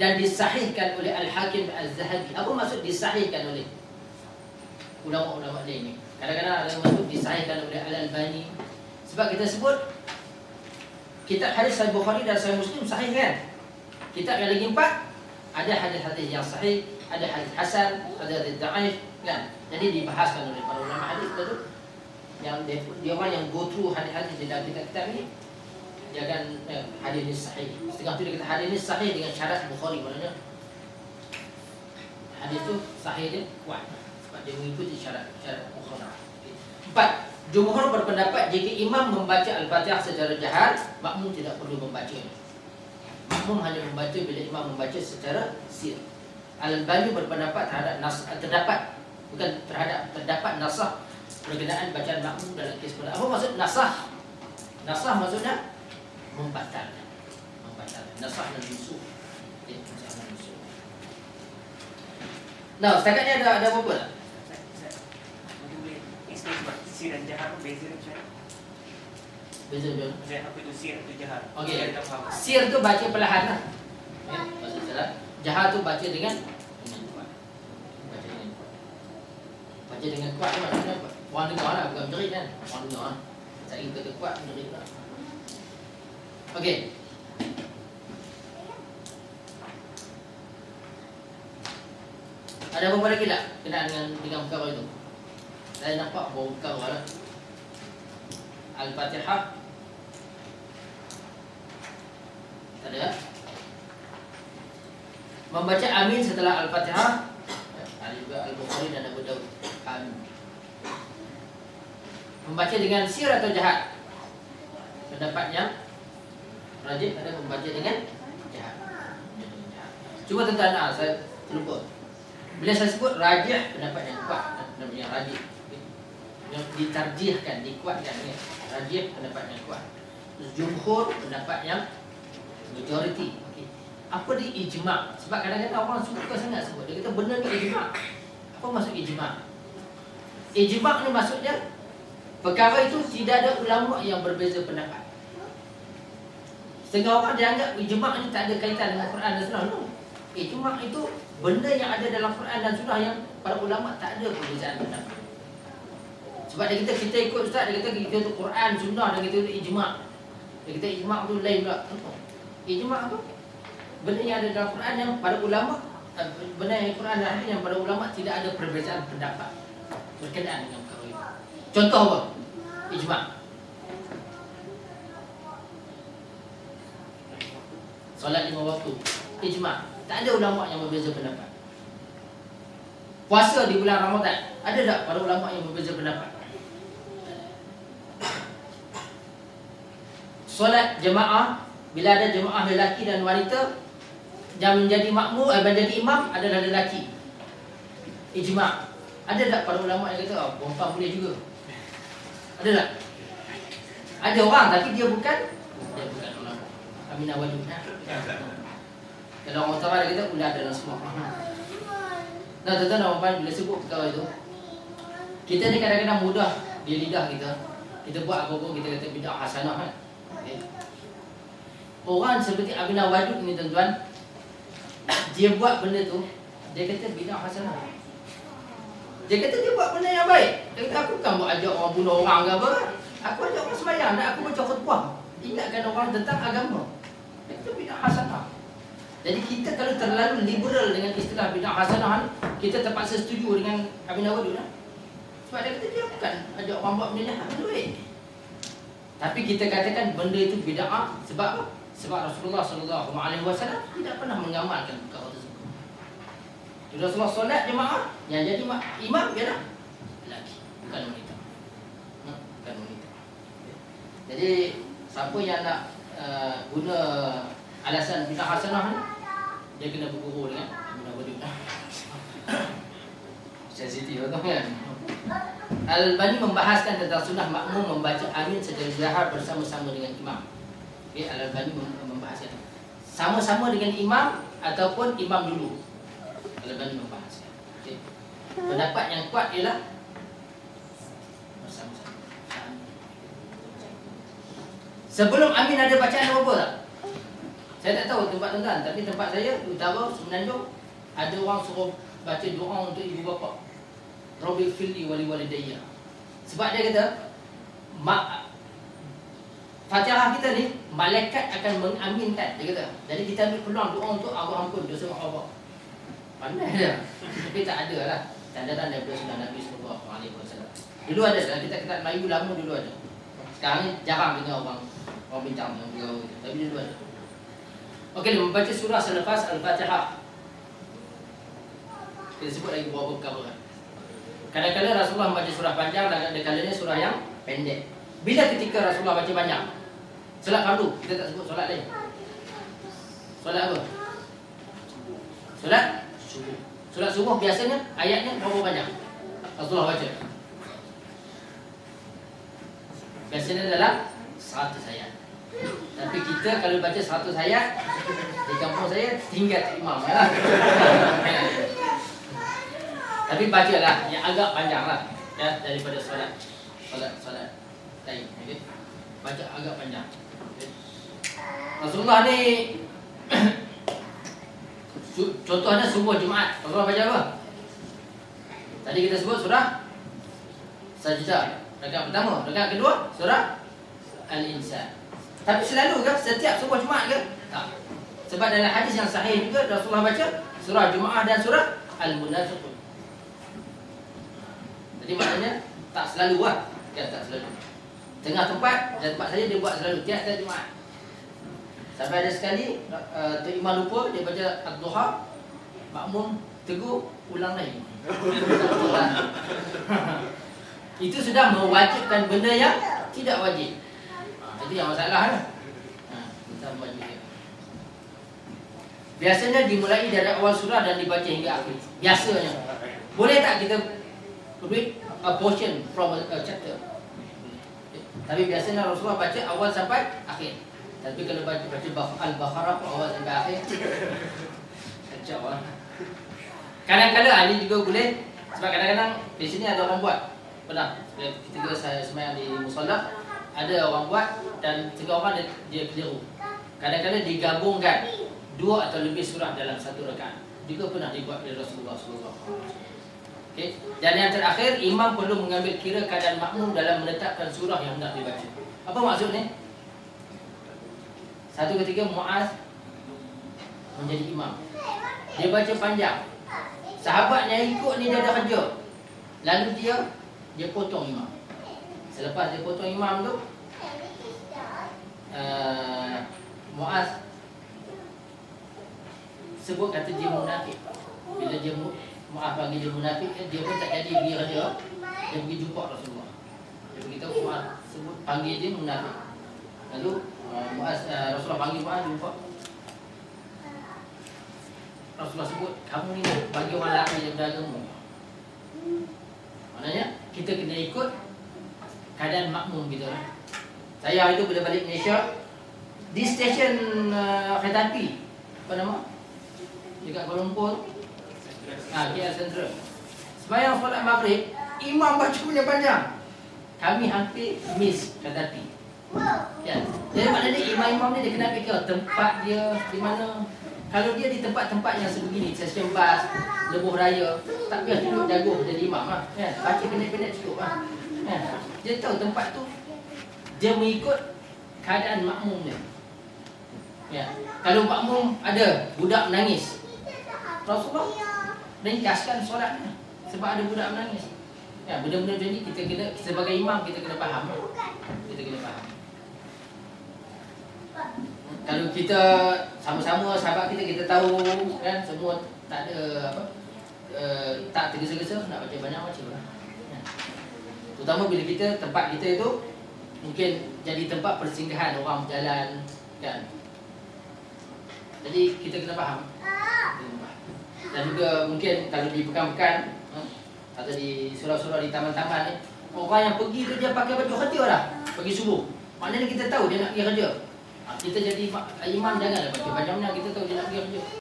dan disahihkan oleh Al-Hakim Az-Zahabi. Apa maksud disahihkan oleh ulama-ulama lain ni? Kadang-kadang ada yang maksud disahihkan oleh Al-Albani. Sebab kita sebut kitab hadis Sahih Bukhari dan Sahih Muslim sahih kan? Kitab yang lagi 4 ada hadis-hadis yang sahih, ada hadis hasan, ada hadis dhaif kan? Jadi dibahaskan oleh para ulama hadis tu yang dia orang yang go through hadis-hadis di dalam kitab-kitab ni, dia akan hadis ni sahih. Setengah tu dia kata hadis ni sahih dengan syarat Bukhari, maknanya hadis tu sahih dia kuat sebab dia mengikuti syarat Bukhari. 4. Jumhur berpendapat jika imam membaca Al-Fatihah secara jahar, makmum tidak perlu membacanya. Makmum hanya membaca bila imam membaca secara sir. Al-Albani berpendapat terdapat nasah berkenaan bacaan makmum dalam kes pada. Apa maksud nasah? Nasah maksudnya membatalkan. Nasah dan nusukh. Nah, setakat ni ada apa-apa tak? Sir dan jahar beza macam mana? Beza. Apa itu sir atau jahar? Okey. Sir tu baca perlahan lah. Maksud salah. Jahar tu baca dengan kuat. Baca dengan kuat tu maksudnya orang dengar lah, bukan menjerit kan. Orang dengar lah. Saya kata kuat, menjerit lah. Okey. Ada apa-apa lagi tak kenaan dengan perkara itu? Saya nampak baru perkara lah. Al-Fatihah tak ada. Membaca amin setelah Al-Fatihah ada juga Al-Bukhari dan Abu Dawud. Amin. Membaca dengan sir atau jahat? Pendapat yang rajih ada membaca dengan jahat. Cuba tuan-tuan, saya terlupa. Bila saya sebut rajih, pendapat yang kuat, yang rajih, yang ditarjihkan, dikuatkan ya. Rajih pendapat yang kuat. Jumhur pendapat yang majoriti. Okey. Apa dia ijma'? Sebab kadang-kadang orang suka sangat sebut. Dia kata benda ni ijma'. Apa maksud ijma'? Ijma' ni maksudnya perkara itu tidak ada ulama yang berbeza pendapat. Setengah orang dia anggap ijma' ni tak ada kaitan dengan Quran dan Sunnah. No. Ijma' itu benda yang ada dalam Quran dan Sunnah yang para ulama tak ada perbezaan pendapat. Sebab dia kata kita ikut Ustaz, dia kata kita ikut Quran, Sunnah, dan kita ikut ijma'. Dia kata ijma' tu lain pula. Ijma' tu benda yang ada dalam Quran yang para ulama, benda yang Quran dan hadis yang para ulama tidak ada perbezaan pendapat berkenaan dengan perkara itu. Contoh apa? Ijma'. Solat 5 waktu. Ijma'. Tak ada ulama yang berbeza pendapat. Puasa di bulan Ramadan, ada tak para ulama yang berbeza pendapat? Solat jemaah, bila ada jemaah lelaki dan wanita, yang menjadi makmum, menjadi imam adalah lelaki. Ijma'. Ada tak para ulama yang kata perempuan boleh juga? Ada tak? Ada orang tapi dia bukan ulama. Aminah wali. Kalau orang utara dia kata ulah dalam semua. Nah, tuan-tuan dan bila sebut perkara itu, kita ni kadang-kadang mudah di lidah kita. Kita buat apa-apa kita kata bid'ah hasanah kan. Okay. Orang seperti Aminah Wadud ni tuan-tuan, dia buat benda tu, dia kata bid'ah hasanah. Dia kata dia buat benda yang baik. Dia kata aku bukan buat ajak orang bunuh orang ke apa. Aku ajak orang sembahyang dan aku baca khutbah, ingatkan orang tentang agama. Dia kata bid'ah hasanah. Jadi kita kalau terlalu liberal dengan istilah bid'ah hasanah, kita terpaksa setuju dengan Aminah Wadud lah. Sebab dia kata dia bukan ajak orang buat benda jahat, benda baik. Tapi kita katakan benda itu bid'ah sebab apa? Sebab Rasulullah SAW tidak pernah mengamalkan perkara tersebut. Rasulullah solat jemaah, yang jadi imam ialah lelaki, bukan wanita. Bukan wanita. Jadi siapa yang nak guna alasan bid'ah hasanah ni, dia kena berguru dengan Aminah Wadud. Sensitif tu kan. Al-Albani membahaskan tentang sunnah makmum membaca amin secara jahar bersama-sama dengan imam. Okey, Al-Albani membahaskan sama-sama dengan imam ataupun imam dulu. Al-Albani membahaskan. Okey. Pendapat yang kuat ialah bersama-sama. Sebelum amin ada bacaan apa tak? Saya tak tahu tempat tuan-tuan, tapi tempat saya di utara Semenanjung ada orang suruh baca doa untuk ibu bapa. Rabbil firli wali walidayya. Sebab dia kata Fatihah kita ni malaikat akan mengaminkan, dia kata. Jadi kita ambil peluang doa untuk Allah ampun dosa mak bapak. Pandai dia. Tapi tak ada lah tanda-tanda daripada sunnah Nabi sallallahu alaihi wasallam. Dulu ada dalam kitab Melayu lama dulu ada. Sekarang ni jarang dengar orang bincang yang bergaul gitu. Tapi dulu ada. Okey, membaca surah selepas Al-Fatihah. Kita sebut lagi beberapa perkara. Kadang-kadang Rasulullah membaca surah panjang dan ada kalanya surah yang pendek. Bila ketika Rasulullah baca banyak? Solat fardu, kita tak sebut solat lain. Solat apa? Solat subuh. Solat subuh biasanya ayatnya berapa banyak? Rasulullah baca. Biasanya dalam 100 ayat. Tapi kita kalau baca 100 ayat di kampung saya tinggal imam lah. Tapi bacalah yang agak panjang lah ya, daripada solat lain. Okay? Baca agak panjang. Okay? Rasulullah ni contohnya subuh Jumaat. Rasulullah baca apa? Tadi kita sebut surah Sajdah. Rakaat pertama, rakaat kedua surah Al-Insan. Tapi selalu ke setiap subuh Jumaat ke? Tak. Sebab dalam hadis yang sahih juga Rasulullah baca surah Jumaat dan surah Al-Munafiqun. Jadi maknanya tak selalu lah. Kan, tak selalu. Tengah tempat, dan tempat saya dia buat selalu tiap-tiap Jumaat. Sampai ada sekali Tok Imam lupa, dia baca Ad-Duha, makmum tegur, ulang lagi. Itu sudah mewajibkan benda yang tidak wajib. Itu yang masalah lah. Kita mewajibkan. Biasanya dimulai dari awal surah dan dibaca hingga akhir. Biasanya. Boleh tak kita read a portion from a chapter? Tapi biasanya Rasulullah baca awal sampai akhir. Tapi kalau baca Al-Baqarah awal sampai akhir, kacau lah. Kadang-kadang ini juga boleh. Sebab kadang-kadang di sini ada orang buat. Pernah ketika saya sembahyang di musalla, ada orang buat dan tiga orang dia keliru. Kadang-kadang digabungkan 2 atau lebih surah dalam satu rakaat. Juga pernah dibuat oleh Rasulullah SAW. Okay. Dan yang terakhir, imam perlu mengambil kira keadaan makmum dalam menetapkan surah yang hendak dibaca. Apa maksudnya? Satu ketika Muaz menjadi imam. Dia baca panjang. Sahabat yang ikut ni dia dah kerja. Lalu dia potong imam. Selepas dia potong imam tu, Muaz sebut kata dia munafik. Bila dia Muaz panggil dia munafik, dia pun tak jadi pergi kerja. Dia pergi jumpa Rasulullah. Dia beritahu Muaz sebut panggil dia munafik. Lalu Rasulullah panggil Muaz jumpa. Rasulullah sebut, kamu ni bagi orang lelaki yang beragama. Maknanya kita kena ikut keadaan makmum kita. Saya hari tu bila balik Malaysia, di stesen kereta api, apa nama? Dekat Kuala Lumpur, KL Central. Sembahyang solat maghrib, imam baca punya panjang. Kami hampir miss kereta api. Ya. Jadi maknanya imam-imam ni dia kena fikir tempat dia di mana. Kalau dia di tempat-tempat yang sebegini, stesen bas, lebuh raya, tak biar duduk jago jadi imam lah. Ya. Baca pendek-pendek cukup lah. Ya. Dia tahu tempat tu, dia mengikut keadaan makmum dia. Ya. Kalau makmum ada budak menangis, Rasulullah ringkaskan solatnya sebab ada budak menangis. Ya, benda-benda macam ni kita kena, sebagai imam kita kena faham. Kita kena faham. Kalau kita sama-sama sahabat kita tahu kan semua tak ada apa, tak tergesa-gesa nak baca banyak macam lah. Ya. Terutama bila kita tempat kita itu mungkin jadi tempat persinggahan orang berjalan kan. Jadi kita kena faham. Dan juga mungkin kalau di pekan-pekan atau di surau-surau di taman-taman ni, orang yang pergi tu dia pakai baju kerja dah, pergi subuh. Maknanya kita tahu dia nak pergi kerja. Kita jadi imam janganlah pakai baju mana, kita tahu dia nak pergi kerja.